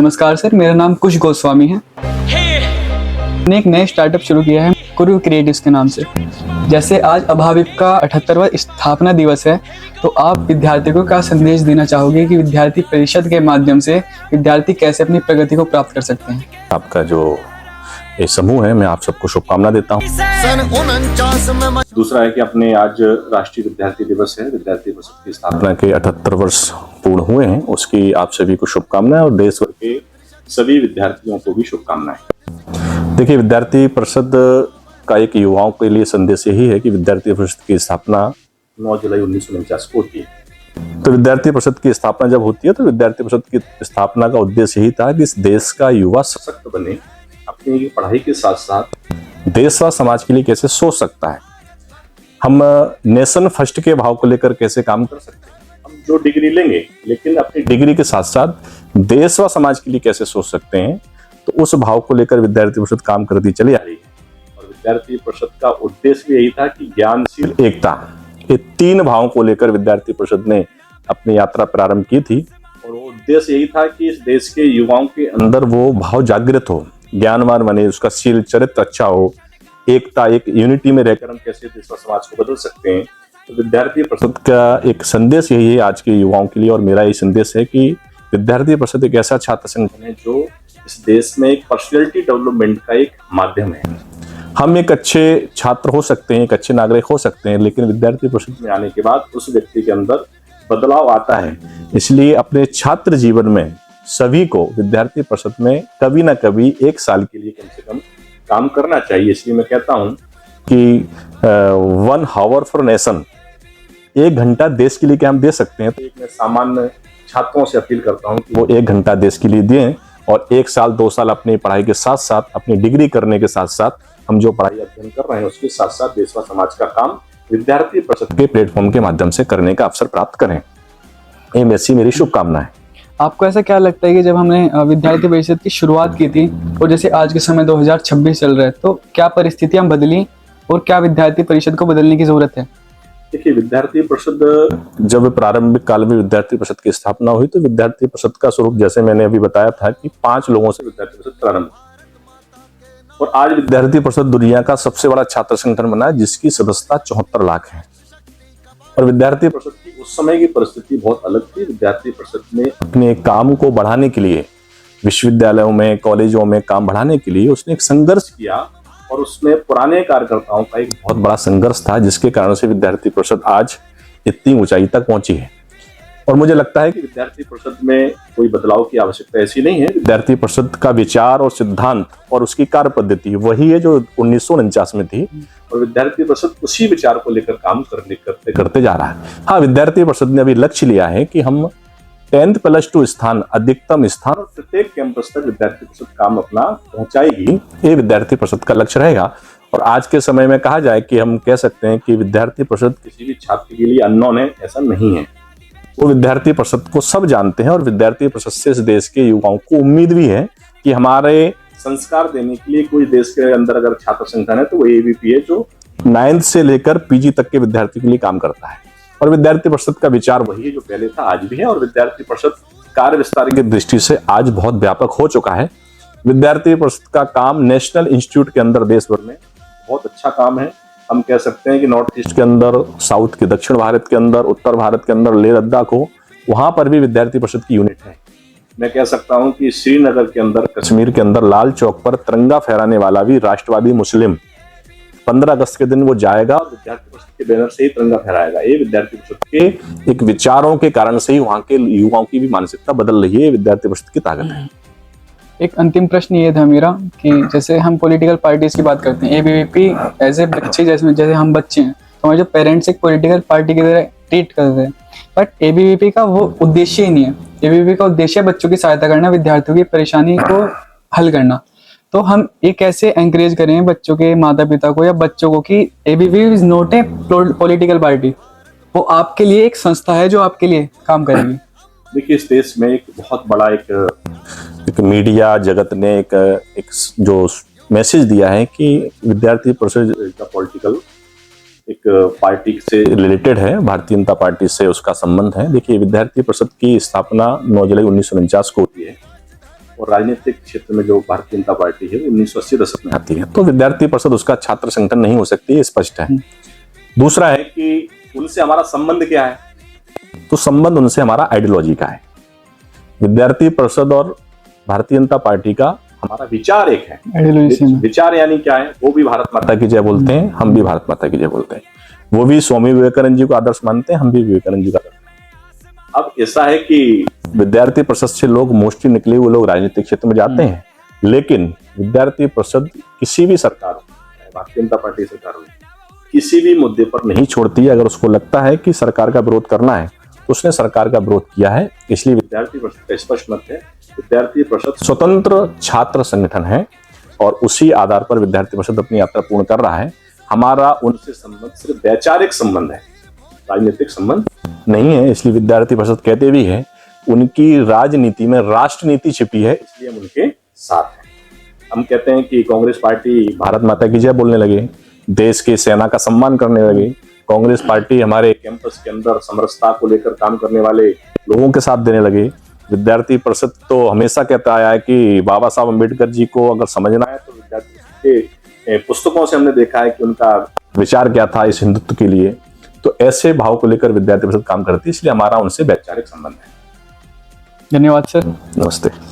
नमस्कार सर, मेरा नाम कुश गोस्वामी है। मैंने एक नए स्टार्टअप शुरू किया है कुरु क्रिएटिव्स के नाम से। जैसे आज अभाविप का 78वां स्थापना दिवस है, तो आप विद्यार्थी को क्या संदेश देना चाहोगे कि विद्यार्थी परिषद के माध्यम से विद्यार्थी कैसे अपनी प्रगति को प्राप्त कर सकते हैं? आपका जो ये समूह है, मैं आप सबको शुभकामना देता हूँ। दूसरा है कि अपने आज राष्ट्रीय विद्यार्थी दिवस है, विद्यार्थी परिषद की स्थापना के 78 वर्ष पूर्ण हुए हैं, उसकी आप सभी को शुभकामनाएं और देश भर के सभी विद्यार्थियों को भी शुभकामनाएं। देखिए, विद्यार्थी परिषद का एक युवाओं के लिए संदेश यही है कि विद्यार्थी परिषद की स्थापना 9 जुलाई 1949 को होती है। तो विद्यार्थी परिषद की स्थापना जब होती है तो विद्यार्थी परिषद की स्थापना का उद्देश्य यही था कि इस देश का युवा सशक्त बने, अपनी पढ़ाई के साथ साथ देश व समाज के लिए कैसे सोच सकता है, हम नेशन फर्स्ट के भाव को लेकर कैसे काम कर सकते हैं, हम जो डिग्री लेंगे लेकिन अपनी डिग्री के साथ साथ देश व समाज के लिए कैसे सोच सकते हैं, तो उस भाव को लेकर विद्यार्थी परिषद काम करती चली आ रही है। और विद्यार्थी परिषद का उद्देश्य भी यही था कि ज्ञानशील एकता, ये 3 भावों को लेकर विद्यार्थी परिषद ने अपनी यात्रा प्रारंभ की थी। और वो उद्देश्य यही था कि इस देश के युवाओं के अंदर वो भाव जागृत हो, ज्ञानवान बने, उसका शील चरित्र अच्छा हो, एकता, एक यूनिटी में रहकर हम कैसे देश व समाज को बदल सकते हैं। तो विद्यार्थी परिषद का एक संदेश यही है आज के युवाओं के लिए, और मेरा ये संदेश है कि विद्यार्थी परिषद एक ऐसा छात्र संगठन है जो इस देश में एक पर्सनैलिटी डेवलपमेंट का एक माध्यम है। हम एक अच्छे छात्र हो सकते हैं, एक अच्छे नागरिक हो सकते हैं, लेकिन विद्यार्थी परिषद में आने के बाद उस व्यक्ति के अंदर बदलाव आता है। इसलिए अपने छात्र जीवन में सभी को विद्यार्थी परिषद में कभी ना कभी 1 साल के लिए कम से कम काम करना चाहिए। इसलिए मैं कहता हूं कि 1 hour फॉर नेशन, 1 घंटा देश के लिए क्या हम दे सकते हैं। तो मैं सामान्य छात्रों से अपील करता हूं कि वो 1 घंटा देश के लिए दें और 1 साल 2 साल अपनी पढ़ाई के साथ साथ, अपनी डिग्री करने के साथ साथ, हम जो पढ़ाई अध्ययन कर रहे हैं उसके साथ साथ देश व समाज का काम विद्यार्थी परिषद के प्लेटफॉर्म के माध्यम से करने का अवसर प्राप्त करें। ये वैसी मेरी शुभकामना है। आपको ऐसा क्या लगता है कि जब हमने विद्यार्थी परिषद की शुरुआत की थी और जैसे आज के समय 2026 चल रहा है, तो क्या परिस्थितियां बदली और क्या विद्यार्थी परिषद को बदलने की जरूरत है? देखिए, विद्यार्थी परिषद जब प्रारंभिक काल में विद्यार्थी परिषद की स्थापना हुई तो विद्यार्थी परिषद का स्वरूप, जैसे मैंने अभी बताया था, कि 5 लोगों से विद्यार्थी परिषद प्रारंभ हुई। और आज विद्यार्थी परिषद दुनिया का सबसे बड़ा छात्र संगठन बना है, जिसकी सदस्यता 74 लाख है। और विद्यार्थी परिषद की उस समय की परिस्थिति बहुत अलग थी। विद्यार्थी परिषद ने अपने काम को बढ़ाने के लिए, विश्वविद्यालयों में, कॉलेजों में काम बढ़ाने के लिए उसने एक संघर्ष किया, और उसमें पुराने कार्यकर्ताओं का एक बहुत बड़ा संघर्ष था, जिसके कारण से विद्यार्थी परिषद आज इतनी ऊंचाई तक पहुंची है। और मुझे लगता है कि विद्यार्थी परिषद में कोई बदलाव की आवश्यकता ऐसी नहीं है। विद्यार्थी परिषद का विचार और सिद्धांत और उसकी कार्य पद्धति वही है जो 1949 में थी, और विद्यार्थी परिषद उसी विचार को लेकर काम करते जा रहा है। हाँ, विद्यार्थी परिषद ने अभी लक्ष्य लिया है कि हम 10th + 2 स्थान, अधिकतम स्थान, और प्रत्येक कैंपस तक विद्यार्थी परिषद काम अपना पहुंचाएगी। ये विद्यार्थी परिषद का लक्ष्य रहेगा। और आज के समय में कहा जाए कि हम कह सकते हैं कि विद्यार्थी परिषद किसी भी छात्र के लिए अननोन है, ऐसा नहीं है। वो विद्यार्थी परिषद को सब जानते हैं, और विद्यार्थी परिषद से इस देश के युवाओं को उम्मीद भी है कि हमारे संस्कार देने के लिए कोई देश के अंदर अगर छात्र संगठन है तो वो एबीपी है, जो 9th से लेकर पीजी तक के विद्यार्थी के लिए काम करता है। और विद्यार्थी परिषद का विचार वही है जो पहले था, आज भी है। और विद्यार्थी परिषद कार्य विस्तार की दृष्टि से आज बहुत व्यापक हो चुका है। विद्यार्थी परिषद का काम नेशनल इंस्टीट्यूट के अंदर देश भर में बहुत अच्छा काम है। हम कह सकते हैं कि नॉर्थ ईस्ट के अंदर, साउथ के, दक्षिण भारत के अंदर, उत्तर भारत के अंदर, लेह लद्दाख हो, वहां पर भी विद्यार्थी परिषद की यूनिट है। मैं कह सकता हूं कि श्रीनगर के अंदर, कश्मीर के अंदर लाल चौक पर तिरंगा फहराने वाला भी राष्ट्रवादी मुस्लिम 15 अगस्त के दिन वो जाएगा और विद्यार्थी परिषद के बैनर से ही तिरंगा फहराएगा। ये विद्यार्थी परिषद के एक विचारों के कारण से ही वहां के युवाओं की भी मानसिकता बदल रही है। विद्यार्थी परिषद की ताकत है। एक अंतिम प्रश्न ये था मेरा कि जैसे हम पॉलिटिकल पार्टीज की बात करते हैं, एबीवीपी एज ए बच्चे, जैसे हम बच्चे हैं तो हमारे जो पेरेंट्स एक पॉलिटिकल पार्टी की तरह ट्रीट करते हैं, बट एबीवीपी का वो उद्देश्य ही नहीं है। एबीवीपी का उद्देश्य बच्चों की सहायता करना, विद्यार्थियों की परेशानी को हल करना। तो हम ये कैसे एंकरेज करें बच्चों के माता पिता को या बच्चों को कि ABVP is not a political party, वो आपके लिए एक संस्था है जो आपके लिए काम करेगी। देखिए, इस देश में एक बहुत बड़ा एक मीडिया जगत ने एक जो मैसेज दिया है कि विद्यार्थी परिषद का पॉलिटिकल एक पार्टी से रिलेटेड है, भारतीय जनता पार्टी से उसका संबंध है। देखिए, विद्यार्थी परिषद की स्थापना 9 जुलाई 1949 को होती है और राजनीतिक क्षेत्र में जो भारतीय जनता पार्टी है वो 1980 दशक में आती है, तो विद्यार्थी परिषद उसका छात्र संगठन नहीं हो सकती, ये स्पष्ट है। दूसरा है कि उनसे हमारा संबंध क्या है, तो संबंध उनसे हमारा आइडियोलॉजी का है। विद्यार्थी परिषद और भारतीय जनता पार्टी का हमारा विचार एक है। विचार यानी क्या है, वो भी भारत माता की जय बोलते हैं, हम भी भारत माता की जय बोलते हैं। वो भी स्वामी विवेकानंद जी को आदर्श मानते हैं, हम भी विवेकानंद जी का आदर्श। अब ऐसा है कि विद्यार्थी परिषद से लोग मोस्टली निकले हुए लोग राजनीतिक क्षेत्र में जाते हैं, लेकिन विद्यार्थी परिषद किसी भी सरकार हो, भारतीय जनता पार्टी सरकार हो, किसी भी मुद्दे पर नहीं छोड़ती है। अगर उसको लगता है कि सरकार का विरोध करना है तो उसने सरकार का विरोध किया है। इसलिए विद्यार्थी परिषद का स्पष्ट मत है, विद्यार्थी परिषद स्वतंत्र छात्र संगठन है और उसी आधार पर विद्यार्थी परिषद अपनी यात्रा पूर्ण कर रहा है। हमारा उनसे संबंध सिर्फ वैचारिक संबंध है, राजनीतिक संबंध नहीं है। इसलिए विद्यार्थी परिषद कहते भी है उनकी राजनीति में राष्ट्र नीति छिपी है, इसलिए हम उनके साथ हैं। हम कहते हैं कि कांग्रेस पार्टी भारत माता की जय बोलने लगे, देश की सेना का सम्मान करने लगे, कांग्रेस पार्टी हमारे कैंपस के अंदर समरसता को लेकर काम करने वाले लोगों के साथ देने लगे। विद्यार्थी परिषद तो हमेशा कहता आया है कि बाबा साहब अम्बेडकर जी को अगर समझना है तो विद्यार्थी परिषद के पुस्तकों से हमने देखा है कि उनका विचार क्या था इस हिंदुत्व के लिए। तो ऐसे भाव को लेकर विद्यार्थी परिषद काम करती है, इसलिए हमारा उनसे वैचारिक संबंध है। धन्यवाद सर। नमस्ते।